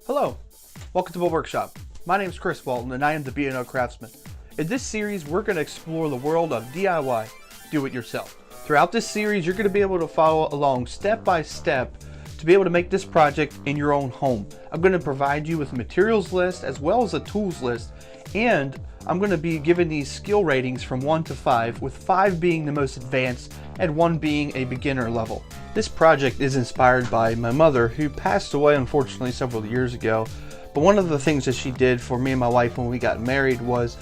Hello, welcome to my workshop. My name is Chris Walton and I am the B&O Craftsman. In this series, we're going to explore the world of DIY, do-it-yourself. Throughout this series, you're going to be able to follow along step by step to be able to make this project in your own home. I'm going to provide you with a materials list as well as a tools list, and I'm going to be giving these skill ratings from 1 to 5, with 5 being the most advanced and 1 being a beginner level. This project is inspired by my mother, who passed away unfortunately several years ago, but one of the things that she did for me and my wife when we got married was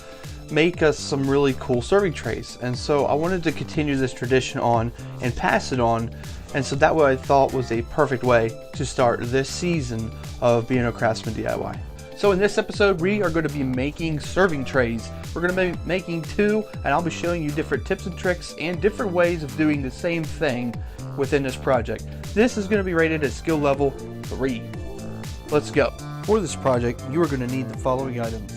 make us some really cool serving trays, and so I wanted to continue this tradition on and pass it on, and so that way I thought was a perfect way to start this season of B&O Craftsman DIY. So in this episode, we are going to be making serving trays. We're going to be making 2, and I'll be showing you different tips and tricks and different ways of doing the same thing within this project. This is going to be rated at skill level 3. Let's go. For this project, you are going to need the following items.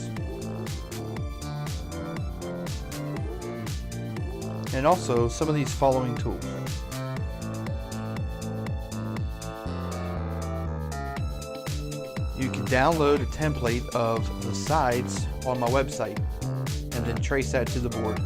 And also some of these following tools. You can download a template of the sides on my website and then trace that to the board.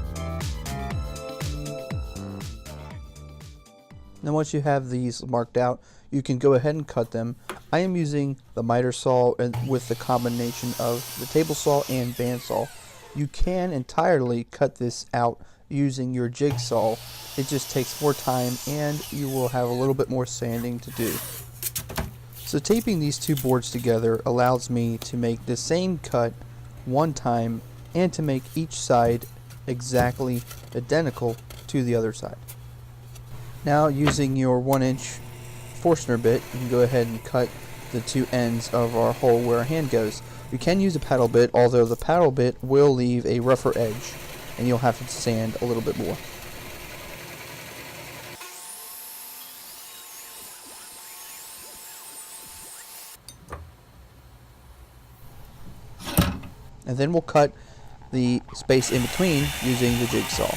Now once you have these marked out, you can go ahead and cut them. I am using the miter saw and with the combination of the table saw and bandsaw. You can entirely cut this out using your jigsaw. It just takes more time and you will have a little bit more sanding to do. So taping these 2 boards together allows me to make the same cut one time and to make each side exactly identical to the other side. Now using your 1-inch Forstner bit, you can go ahead and cut the 2 ends of our hole where our hand goes. You can use a paddle bit, although the paddle bit will leave a rougher edge and you'll have to sand a little bit more. And then we'll cut the space in between using the jigsaw.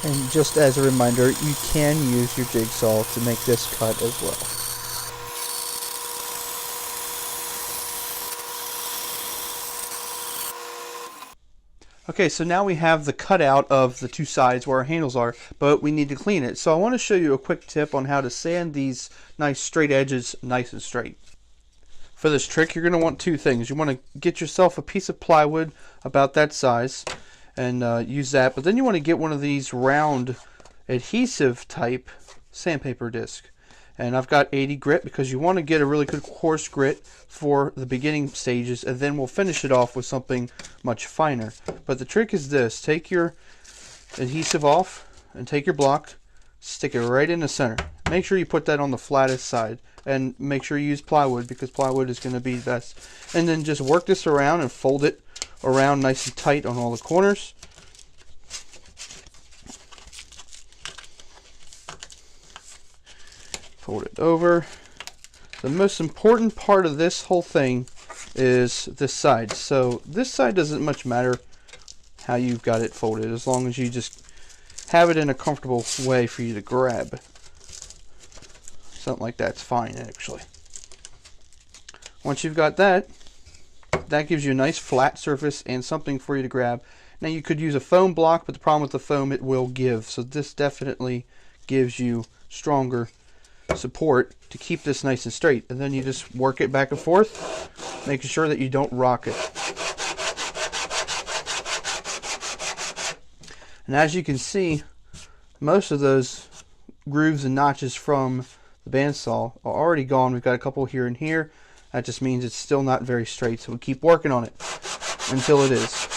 And just as a reminder, you can use your jigsaw to make this cut as well. Okay, so now we have the cutout of the 2 sides where our handles are, but we need to clean it. So I want to show you a quick tip on how to sand these nice straight edges nice and straight. For this trick, you're going to want 2 things. You want to get yourself a piece of plywood about that size and use that, but then you want to get one of these round adhesive type sandpaper disc. And I've got 80 grit because you want to get a really good coarse grit for the beginning stages, and then we'll finish it off with something much finer. But the trick is this: take your adhesive off and take your block, stick it right in the center. Make sure you put that on the flattest side, and make sure you use plywood because plywood is going to be best. And then just work this around and fold it around nice and tight on all the corners. Fold it over. The most important part of this whole thing is this side. So this side doesn't much matter how you've got it folded, as long as you just have it in a comfortable way for you to grab. Something like that's fine actually. Once you've got that, that gives you a nice flat surface and something for you to grab. Now you could use a foam block, but the problem with the foam, it will give. So this definitely gives you stronger support to keep this nice and straight, and then you just work it back and forth, making sure that you don't rock it. And as you can see, most of those grooves and notches from the bandsaw are already gone. We've got a couple here and here. That just means it's still not very straight, so we keep working on it until it is.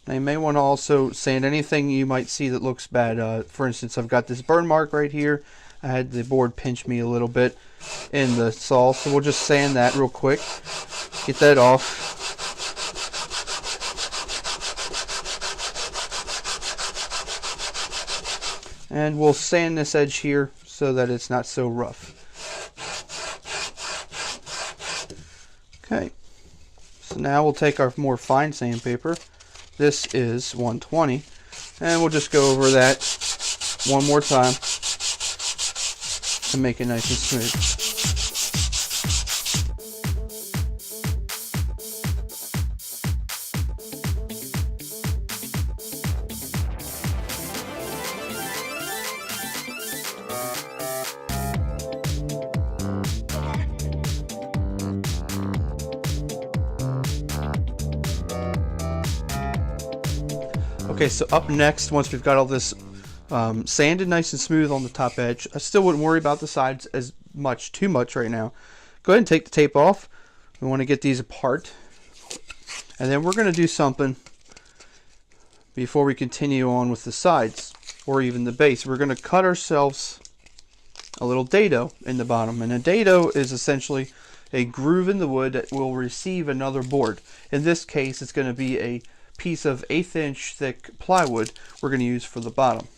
Now you may want to also sand anything you might see that looks bad. For instance, I've got this burn mark right here. I had the board pinch me a little bit in the saw, so we'll just sand that real quick. Get that off. And we'll sand this edge here so that it's not so rough. Okay, so now we'll take our more fine sandpaper. This is 120, and we'll just go over that one more time to make it nice and smooth. Okay, so up next, once we've got all this sanded nice and smooth on the top edge, I still wouldn't worry about the sides as much, too much right now. Go ahead and take the tape off. We want to get these apart. And then we're going to do something before we continue on with the sides, or even the base. We're going to cut ourselves a little dado in the bottom. And a dado is essentially a groove in the wood that will receive another board. In this case, it's going to be a piece of 1/8 inch thick plywood we're going to use for the bottom.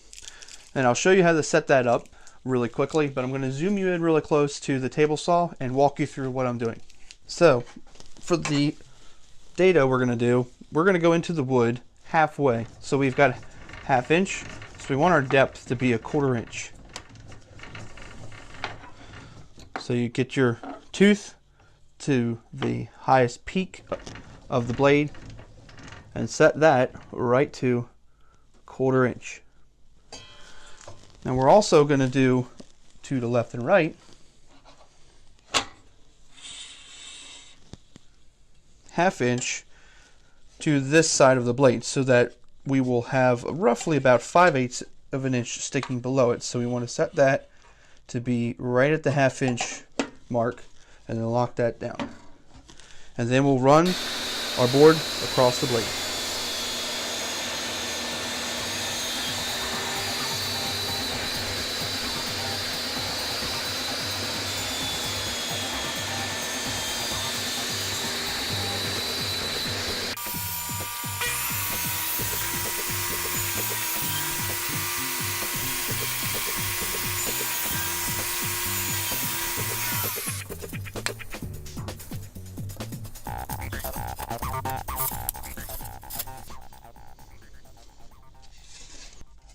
And I'll show you how to set that up really quickly, but I'm going to zoom you in really close to the table saw and walk you through what I'm doing. So for the dado we're going to go into the wood halfway. So we've got 1/2 inch, so we want our depth to be 1/4 inch. So you get your tooth to the highest peak of the blade and set that right to 1/4 inch. Now we're also going to do to the left and right 1/2 inch to this side of the blade, so that we will have roughly about 5/8 of an inch sticking below it. So we want to set that to be right at the 1/2 inch mark and then lock that down. And then we'll run our board across the blade.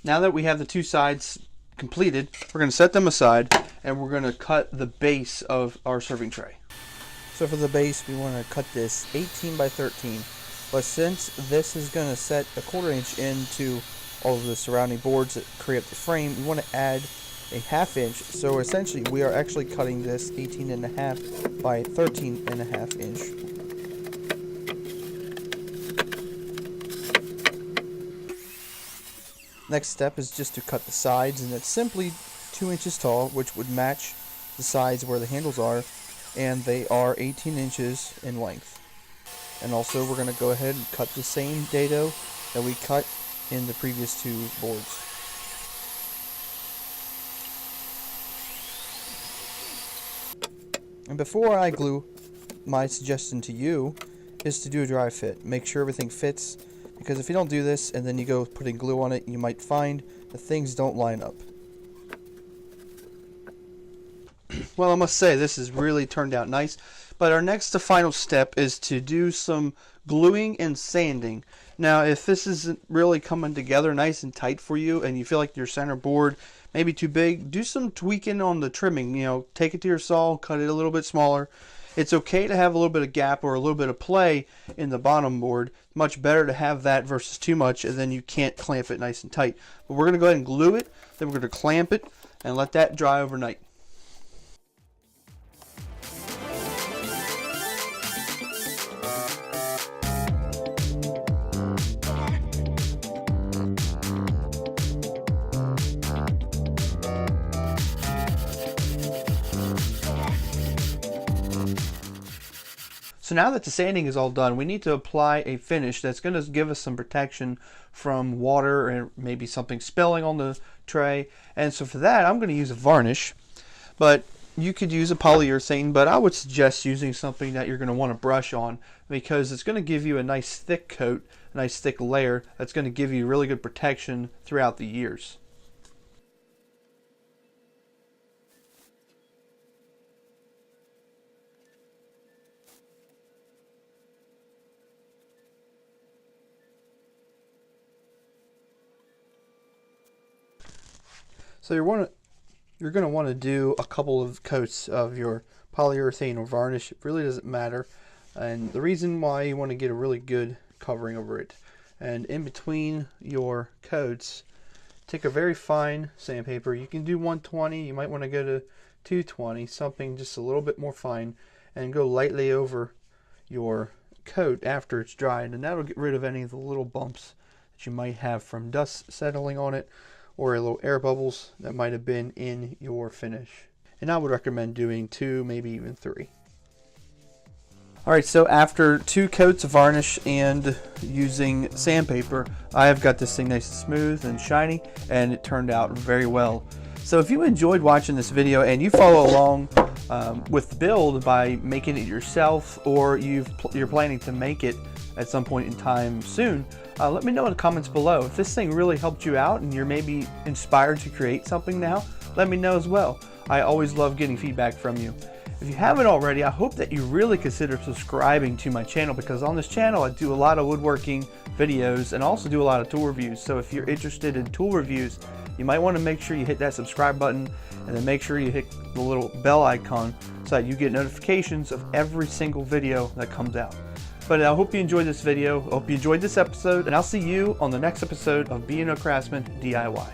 Now that we have the two sides completed, we're going to set them aside and we're going to cut the base of our serving tray. So for the base, we want to cut this 18 by 13, but since this is going to set 1/4 inch into all of the surrounding boards that create the frame, we want to add 1/2 inch. So essentially we are actually cutting this 18.5 by 13.5 inch. Next step is just to cut the sides, and it's simply 2 inches tall, which would match the sides where the handles are, and they are 18 inches in length. And also we're going to go ahead and cut the same dado that we cut in the previous two boards. And before I glue, my suggestion to you is to do a dry fit. Make sure everything fits, because if you don't do this and then you go putting glue on it, you might find that things don't line up. Well, I must say this has really turned out nice, but our next to final step is to do some gluing and sanding. Now if this isn't really coming together nice and tight for you and you feel like your center board may be too big, do some tweaking on the trimming. You know, take it to your saw, cut it a little bit smaller. It's okay to have a little bit of gap or a little bit of play in the bottom board. Much better to have that versus too much, and then you can't clamp it nice and tight. But we're going to go ahead and glue it, then we're going to clamp it and let that dry overnight. So now that the sanding is all done, we need to apply a finish that's going to give us some protection from water and maybe something spilling on the tray. And so for that, I'm going to use a varnish, but you could use a polyurethane, but I would suggest using something that you're going to want to brush on, because it's going to give you a nice thick coat, a nice thick layer that's going to give you really good protection throughout the years. So you're going to want to do a couple of coats of your polyurethane or varnish. It really doesn't matter. And the reason why you want to get a really good covering over it. And in between your coats, take a very fine sandpaper. You can do 120. You might want to go to 220, something just a little bit more fine, and go lightly over your coat after it's dried, and that'll get rid of any of the little bumps that you might have from dust settling on it or a little air bubbles that might have been in your finish. And I would recommend doing 2, maybe even 3. Alright, so after 2 coats of varnish and using sandpaper, I have got this thing nice and smooth and shiny, and it turned out very well. So if you enjoyed watching this video and you follow along with the build by making it yourself, or you're planning to make it at some point in time soon, let me know in the comments below. If this thing really helped you out and you're maybe inspired to create something now, let me know as well. I always love getting feedback from you. If you haven't already, I hope that you really consider subscribing to my channel, because on this channel I do a lot of woodworking videos and also do a lot of tool reviews. So if you're interested in tool reviews, you might want to make sure you hit that subscribe button, and then make sure you hit the little bell icon so that you get notifications of every single video that comes out. But I hope you enjoyed this video, I hope you enjoyed this episode, and I'll see you on the next episode of B&O Craftsman DIY.